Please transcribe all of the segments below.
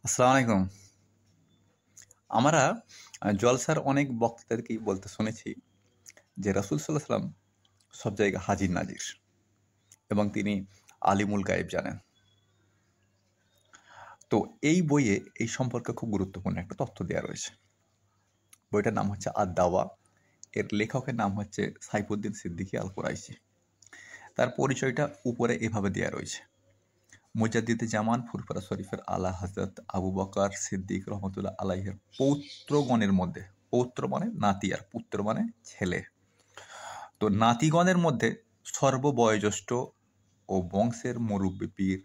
আসসালামু আলাইকুম। আমরা জলসার অনেক বক্তাদেরকেই বলতে শুনেছি যে রাসূল সাল্লাল্লাহু আলাইহি সাল্লাম সব জায়গায় হাজির নাজির এবং তিনি আলিমুল গায়েব জানেন। তো এই বইয়ে এই সম্পর্কে খুব গুরুত্বপূর্ণ একটা তথ্য দেয়া রয়েছে। বইটার নাম হচ্ছে আদ-দাওয়া। এর লেখকের নাম হচ্ছে সাইফুদ্দিন সিদ্দিকী আল কুরাইশি। তার পরিচয়টা উপরে এভাবে দেয়া রয়েছে। মুজাদ্দিদে জামান ফুরফুরা শরীফের আলা হযরত আবু বকর সিদ্দিক রহমতুল্লাহ আলাইহির পৌত্রগণের মধ্যে, পৌত্র মানে নাতি আর পুত্র মানে ছেলে। তো নাতিগণের মধ্যে সর্ববয়োজ্যেষ্ঠ ও বংশের মুরব্বী পীর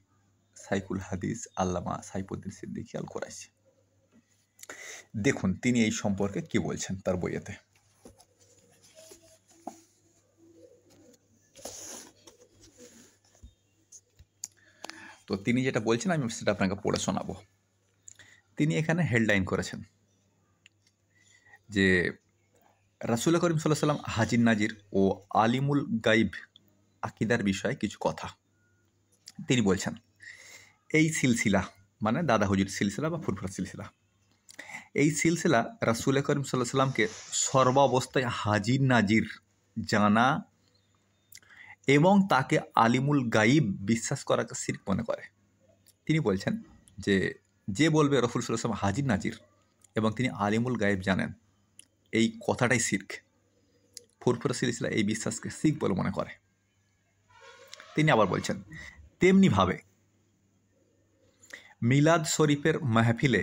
সাইফুল হাদিস আল্লামা সাইফুদ্দিন সিদ্দিকী আল কুরাইশি। দেখুন তিনি এই সম্পর্কে কি বলছেন তার বইয়েতে। তো তিনি যেটা বলছেন আমি সেটা আপনাকে পড়ে শোনাবো। তিনি এখানে হেডলাইন করেছেন যে রাসূল করিম সাল্লাল্লাহু আলাইহি সাল্লাম হাজির নাজির ও আলিমুল গাইব আকিদার বিষয়ে কিছু কথা। তিনি বলছেন এই সিলসিলা মানে দাদা হুজুর সিলসিলা বা ফুরফুরা সিলসিলা, এই সিলসিলা রাসূল করিম সাল্লাল্লাহু আলাইহি সাল্লামকে সর্বাবস্থায় হাজির নাজির জানা এবং তাকে আলিমুল গাইব বিশ্বাস করাকে শিরক মনে করে। তিনি বলছেন যে যে বলবে রাসূল সাল্লাল্লাহু আলাইহি ওয়াসাল্লাম হাজির নাজির এবং তিনি আলিমুল গাইব জানেন, এই কথাটাই শিরক। ফুরফুরা সিলসিলা এই বিশ্বাসকে শিরক বলে মনে করে। তিনি আবার বলছেন তেমনিভাবে মিলাদ শরীফের মাহফিলে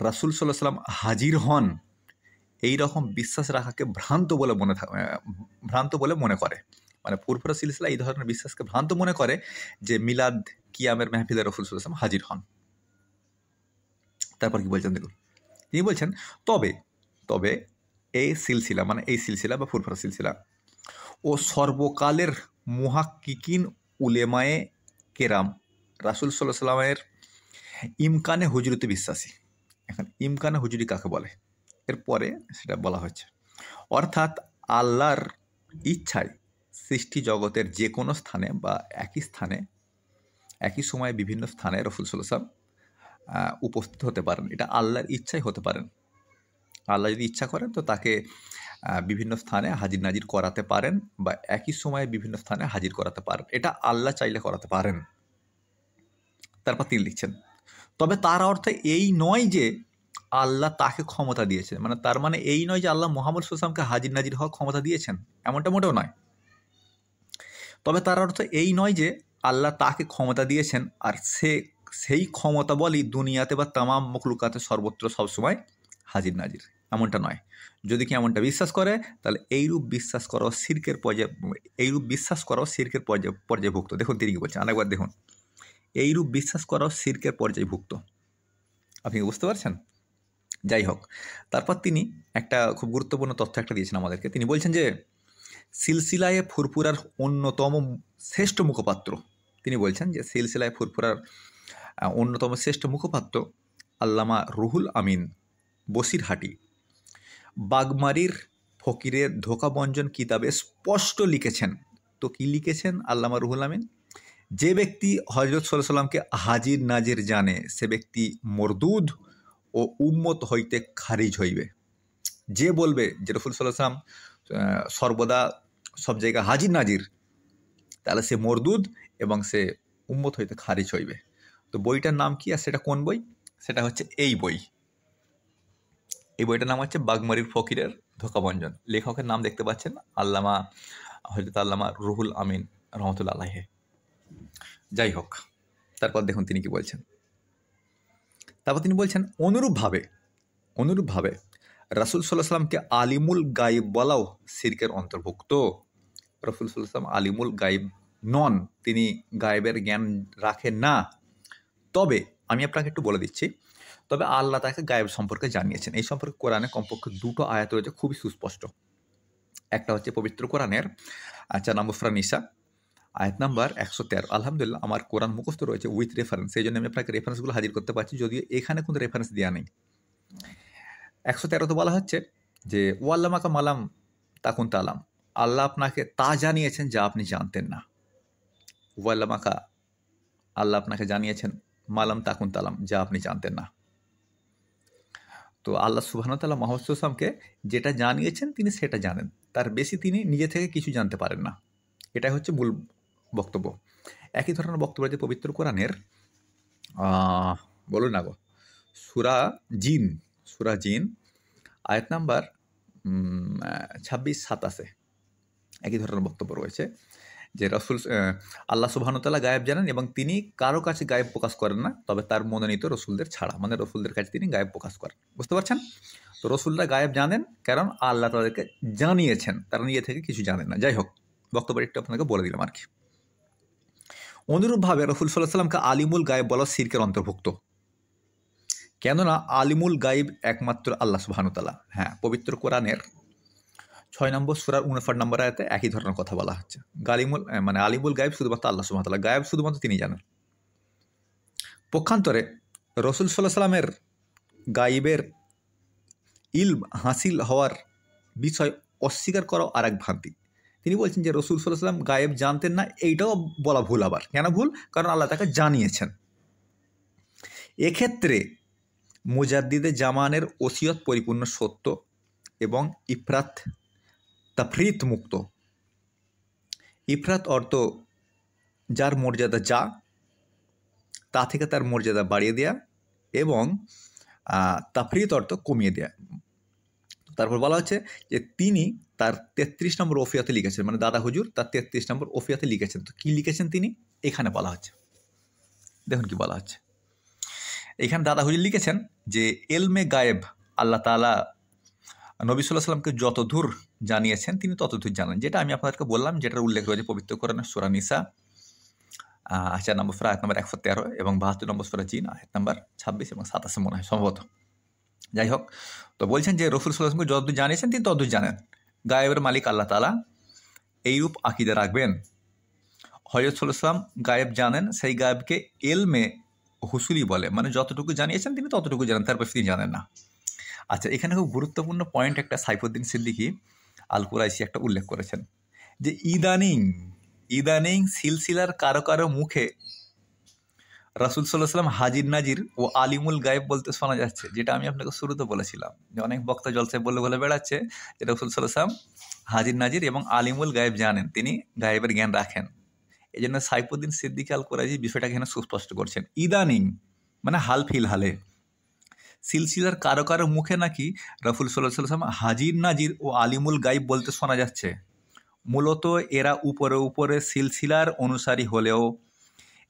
রাসূল সাল্লাল্লাহু আলাইহি ওয়াসাল্লাম হাজির হন এই রকম বিশ্বাস রাখাকে ভ্রান্ত বলে মনে করে। মানে ফুরফুরা সিলসিলা এই ধরনের বিশ্বাসকে ভ্রান্ত মনে করে যে মিলাদ কিয়ামের মাহফিলে রাসূল সাল্লাল্লাহু আলাইহি ওয়াসাল্লাম হাজির হন। তারপর কি বলছেন দেখুন। তিনি বলছেন তবে তবে এই সিলসিলা মানে এই সিলসিলা বা ফুরফুরা সিলসিলা ও সর্বকালের মুহাক্কিকিন উলেমায়ে কেরাম রাসূল সাল্লাল্লাহু আলাইহি ওয়াসাল্লামের ইমকানে হুজুরিতে বিশ্বাসী। এখন ইমকানে হুজুরি কাকে বলে এরপরে সেটা বলা হচ্ছে, অর্থাৎ আল্লাহর ইচ্ছায় সৃষ্টি জগতের যে কোনো স্থানে বা একই স্থানে একই সময়ে বিভিন্ন স্থানে রাসূল সাল্লাল্লাহু আলাইহি ওয়াসাল্লাম উপস্থিত হতে পারেন। এটা আল্লাহর ইচ্ছাই হতে পারেন। আল্লাহ যদি ইচ্ছা করেন তো তাকে বিভিন্ন স্থানে হাজির নাজির করাতে পারেন বা একই সময়ে বিভিন্ন স্থানে হাজির করাতে পারেন। এটা আল্লাহ চাইলে করাতে পারেন। তারপর তিনি লিখছেন তবে তার অর্থ এই নয় যে আল্লাহ তাকে ক্ষমতা দিয়েছেন, মানে তার মানে এই নয় যে আল্লাহ মুহাম্মদ সাল্লাল্লাহু আলাইহি ওয়াসাল্লামকে হাজির নাজির হওয়ার ক্ষমতা দিয়েছেন, এমনটা মোটেও নয়। তবে তার অর্থ এই নয় যে আল্লাহ তাকে ক্ষমতা দিয়েছেন আর সেই ক্ষমতা বলই দুনিয়াতে বা তামাম মখলুকাতে সর্বত্র সবসময় হাজির নাজির, এমনটা নয়। যদি কি এমনটা বিশ্বাস করে তাহলে এইরূপ বিশ্বাস করাও শিরকের পর্যায়ভুক্ত। দেখুন তিনি কি বলছেন আরেকবার দেখুন, এইরূপ বিশ্বাস করাও শিরকের পর্যায়ভুক্ত। আপনি বুঝতে পারছেন? যাই হোক, তারপর তিনি একটা খুব গুরুত্বপূর্ণ তথ্য একটা দিয়েছেন আমাদেরকে। তিনি বলছেন যে সিলসিলায়ে ফুরফুরার অন্যতম শ্রেষ্ঠ মুখপাত্র, তিনি বলছেন যে সিলসিলায়ে ফুরফুরার অন্যতম শ্রেষ্ঠ মুখপাত্র আল্লামা রুহুল আমিন বসিরহাটি বাগমারির ফকিরের ধোঁকাবঞ্জন কিতাবে স্পষ্ট লিখেছেন। তো কি লিখেছেন আল্লামা রুহুল আমিন? যে ব্যক্তি হযরত সাল্লাল্লাহু আলাইহি ওয়াসাল্লামকে হাজির নাজির জানে সে ব্যক্তি মরদুদ ও উম্মত হইতে খারিজ হইবে। যে বলবে যে রাসূল সাল্লাল্লাহু আলাইহি ওয়াসাল্লাম সর্বদা সব জায়গায় হাজির নাজির, তাহলে সে মরদুদ এবং সে উম্মত হইতে খারিজ হইবে। তো বইটার নাম কি আর সেটা কোন বই? সেটা হচ্ছে এই বই। এই বইটার নাম হচ্ছে বাগমারির ফকিরের ধোঁকাবঞ্জন। লেখকের নাম দেখতে পাচ্ছেন হযরত আল্লামা রুহুল আমিন রহমতুল্লাহ আলাইহি। যাই হোক, তারপর দেখুন তিনি কি বলছেন। তারপর তিনি বলছেন অনুরূপভাবে রাসূল সাল্লাল্লাহু আলাইহি ওয়াসাল্লামকে আলিমুল গায়ব বলাও শিরকের অন্তর্ভুক্ত। রাসূল সাল্লাল্লাহু আলাইহি ওয়াসাল্লাম আলিমুল গায়ব নন, তিনি গায়েবের জ্ঞান রাখেন না। তবে আমি আপনাকে একটু বলে দিচ্ছি, তবে আল্লাহ তাকে গায়েব সম্পর্কে জানিয়েছেন। এই সম্পর্কে কোরআনে কমপক্ষে দুটো আয়াত রয়েছে খুবই সুস্পষ্ট। একটা হচ্ছে পবিত্র কোরআনের 4 নম্বর সূরা নিসা আয়াত নাম্বার 113। আলহামদুলিল্লাহ আমার কোরআন মুখস্থ রয়েছে উইথ রেফারেন্স, এই জন্য আমি আপনাকে রেফারেন্সগুলো হাজির করতে পারছি, যদিও এখানে কোনো রেফারেন্স দেওয়া নেই। 113 তো বলা হচ্ছে যে ওয়াল্লামাকা মালাম তাকুন তালাম, আল্লাহ আপনাকে তা জানিয়েছেন যা আপনি জানতেন না। ওয়াল্লামাকা, আল্লাহ আপনাকে জানিয়েছেন মালাম তাকুন তালাম, যা আপনি জানতেন না। তো আল্লাহ সুবহানাহু ওয়া তাআলা মুহাম্মদ সাল্লাল্লাহু আলাইহি ওয়াসাল্লামকে যেটা জানিয়েছেন তিনি সেটা জানেন, তার বেশি তিনি নিজে থেকে কিছু জানতে পারেন না। এটাই হচ্ছে মূল বক্তব্য। একই ধরনের বক্তব্য যে পবিত্র কোরআনের বলুন না গো, সূরা জিন আয়াত নাম্বার 26-27 একই ধরনের বক্তব্য রয়েছে যে আল্লাহ সুবহানাহু ওয়া তাআলা গায়েব জানেন এবং তিনি কারো কাছে গায়েব প্রকাশ করেন না, তবে তার মনোনীত রসুলদের ছাড়া, মানে রসুলদের কাছে তিনি গায়েব প্রকাশ করেন। বুঝতে পারছেন? তো রসুলরা গায়েব জানেন কারণ আল্লাহ তাদেরকে জানিয়েছেন, তারা নিজে থেকে কিছু জানেন না। যাই হোক, বক্তব্য একটু আপনাকে বলে দিলাম আর কি। অনুরূপভাবে রসুল সাল্লাল্লাহু আলাইহি ওয়াসাল্লামকে আলিমুল গায়েব বলা শিরকের অন্তর্ভুক্ত, কেননা আলিমুল গায়েব একমাত্র আল্লাহ সুবহানাহু ওয়া তাআলা। হ্যাঁ, পবিত্র কোরআনের 6 নম্বর সূরার 49 নম্বর আয়াতে একই ধরনের কথা বলা হচ্ছে। আলিমুল গায়েব শুধুমাত্র আল্লাহ সুবহানাহু ওয়া তাআলা, গায়েব শুধুমাত্র তিনি জানেন। পক্ষান্তরে রসুল সাল্লাল্লাহু আলাইহি ওয়াসাল্লামের গায়েবের ইলম হাসিল হওয়ার বিষয় অস্বীকার করাও আর এক ভ্রান্তি। তিনি বলছেন যে রসুল সাল্লাল্লাহু আলাইহি ওয়াসাল্লাম গায়েব জানতেন না, এইটাও বলা ভুল। আবার কেন ভুল? কারণ আল্লাহ তাকে জানিয়েছেন। এক্ষেত্রে মুজাদ্দিদে জামানের ওসিয়ত পরিপূর্ণ সত্য এবং ইফরাত তাফরিত মুক্ত। ইফরাত অর্থ যার মর্যাদা যা, তা থেকে তার মর্যাদা বাড়িয়ে দেয়া, এবং তাফরিত অর্থ কমিয়ে দেয়া। তারপর বলা হচ্ছে যে তিনি তার 33 নম্বর ওফিয়াতে লিখেছেন, মানে দাদা হুজুর তার 33 নম্বর ওফিয়াতে লিখেছেন। তো কী লিখেছেন তিনি? এখানে বলা হচ্ছে, দেখুন কি বলা হচ্ছে। এখানে দাদা হুজুর লিখেছেন যে এলমে গায়েব আল্লাহ তাআলা নবী সাল্লাল্লাহু আলাইহি ওয়াসাল্লামকে যতদূর জানিয়েছেন তিনি ততদূর জানেন, যেটা আমি আপনাদেরকে বললাম, যেটার উল্লেখ রয়েছে পবিত্র কোরআনের সূরা নিসা 4 নম্বর সূরা আয়াত নম্বর 113 এবং 72 নম্বর সূরা জিন আয়াত নম্বর 26 এবং 27 মনে হয় সম্ভবত। যাই হোক, তো বলছেন যে রাসূল সাল্লাল্লাহু আলাইহি ওয়াসাল্লামকে যতদূর জানিয়েছেন তিনি ততদূর জানেন। গায়েবের মালিক আল্লাহ তাআলা, এইরূপ আকীদা রাখবেন। হযরত সাল্লাল্লাহু আলাইহি ওয়াসাল্লাম গায়েব জানেন, সেই গায়েবকে এলমে হুসুলি বলে, মানে যতটুকু জানিয়েছেন তিনি ততটুকু জানেন, তারপর তিনি জানেন না। আচ্ছা, এখানে খুব গুরুত্বপূর্ণ পয়েন্ট একটা সাইফুদ্দিন সিদ্দিকী আল কুরাইশি একটা উল্লেখ করেছেন যে ইদানিং সিলসিলার কারো কারো মুখে রাসূল সাল্লাল্লাহু আলাইহি ওয়াসাল্লাম হাজির নাজির ও আলিমুল গায়েব বলতে শোনা যাচ্ছে, যেটা আমি আপনাকে শুরুতে বলেছিলাম যে অনেক বক্তা জলসায় বলে বেড়াচ্ছে যে রাসূল সাল্লাল্লাহু আলাইহি ওয়াসাল্লাম হাজির নাজির এবং আলিমুল গায়েব জানেন, তিনি গায়েবের জ্ঞান রাখেন। এই জন্য সাইফুদ্দিন সিদ্দিকী আল কুরাইশি বিষয়টাকে এখানে সুস্পষ্ট করছেন। ইদানিং মানে হাল ফিলহালে সিলসিলার কারো কারো মুখে নাকি রাসূল সাল্লাল্লাহু আলাইহি ওয়াসাল্লাম হাজির নাজির ও আলিমুল গায়েব বলতে শোনা যাচ্ছে। মূলত এরা উপরে সিলসিলার অনুসারী হলেও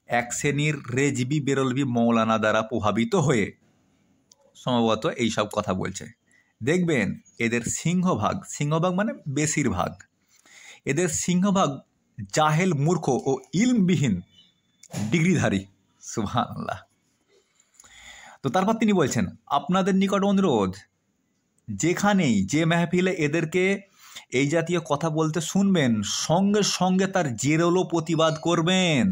এক শ্রেণীর রেজবি বেরলবি মৌলানা দ্বারা প্রভাবিত হয়ে সম্ভবত এইসব কথা বলছে। দেখবেন এদের সিংহভাগ মানে বেশিরভাগ, এদের সিংহভাগ জাহেল, মূর্খ ও ইলমবিহীন ডিগ্রিধারী। সুবহানাল্লাহ। তো তারপর তিনি বলছেন, আপনাদের নিকট অনুরোধ, যেখানেই যে মেহফিলে এদেরকে এই জাতীয় কথা বলতে শুনবেন সঙ্গে সঙ্গে তার জেরলো প্রতিবাদ করবেন।